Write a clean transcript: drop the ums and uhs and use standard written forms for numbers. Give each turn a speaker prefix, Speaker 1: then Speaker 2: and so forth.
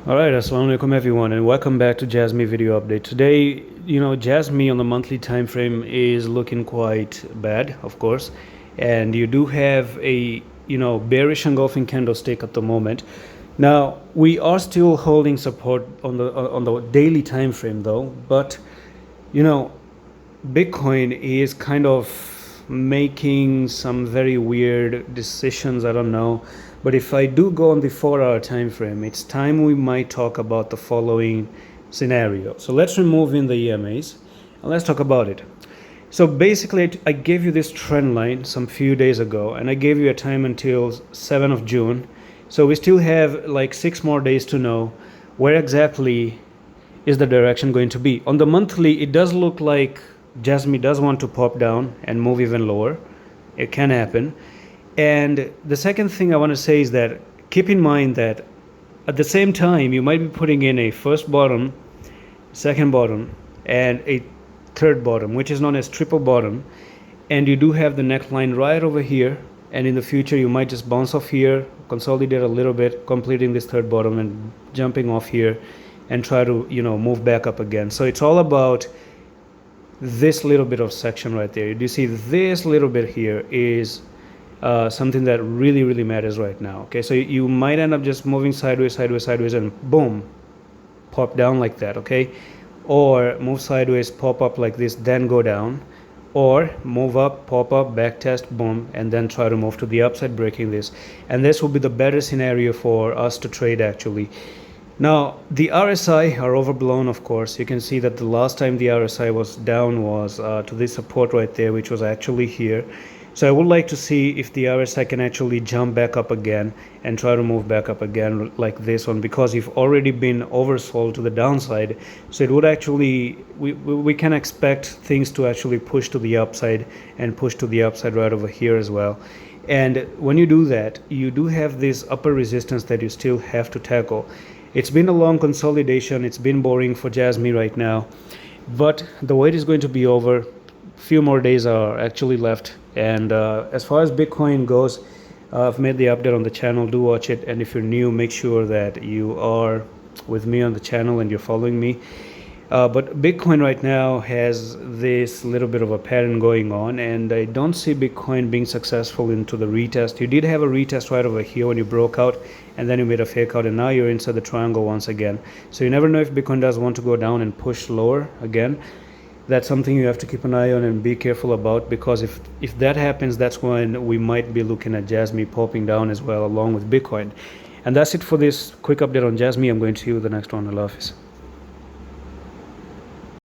Speaker 1: Alright, assalamu alaikum everyone, and welcome back to Jasmy video update. Today, Jasmy on the monthly time frame is looking quite bad, of course, and you do have a bearish engulfing candlestick at the moment. Now we are still holding support on the daily time frame though, but Bitcoin is kind of making some very weird decisions. I don't know, but if I do go on the 4-hour time frame, it's time we might talk about the following scenario. So let's remove in the EMAs and let's talk about it. So basically I gave you this trend line some few days ago, and I gave you a time until 7th of June. So we still have like 6 more days to know where exactly is the direction going to be. On the monthly, it does look like Jasmy does want to pop down and move even lower. It can happen. And the second thing I want to say is that keep in mind that at the same time you might be putting in a first bottom, second bottom, and a third bottom, which is known as triple bottom, and you do have the neckline right over here, and in the future you might just bounce off here, consolidate a little bit, completing this third bottom and jumping off here and try to move back up again. So it's all about this little bit of section right there. You see this little bit here is something that really matters right now. Okay, so you might end up just moving sideways, and boom, pop down like that. Okay, or move sideways, pop up like this, then go down, or move up, pop up, back test, boom, and then try to move to the upside, breaking this. And this will be the better scenario for us to trade actually. Now the RSI are overblown, of course. You can see that the last time the RSI was down was to this support right there, which was actually here. So I would like to see if the RSI can actually jump back up again and try to move back up again like this one, because you've already been oversold to the downside. So it would actually, we can expect things to actually push to the upside and push to the upside right over here as well. And when you do that, you do have this upper resistance that you still have to tackle. It's been a long consolidation. It's been boring for Jasmy right now, but the wait is going to be over. Few more days are actually left. And as far as Bitcoin goes, I've made the update on the channel. Do watch it, and if you're new, make sure that you are with me on the channel and you're following me. But Bitcoin right now has this little bit of a pattern going on, and I don't see Bitcoin being successful into the retest. You did have a retest right over here when you broke out, and then you made a fake out, and now you're inside the triangle once again. So you never know if Bitcoin does want to go down and push lower again. That's something you have to keep an eye on and be careful about, because if that happens, that's when we might be looking at Jasmy popping down as well along with Bitcoin. And that's it for this quick update on Jasmy. I'm going to see you the next one. Allah Hafiz.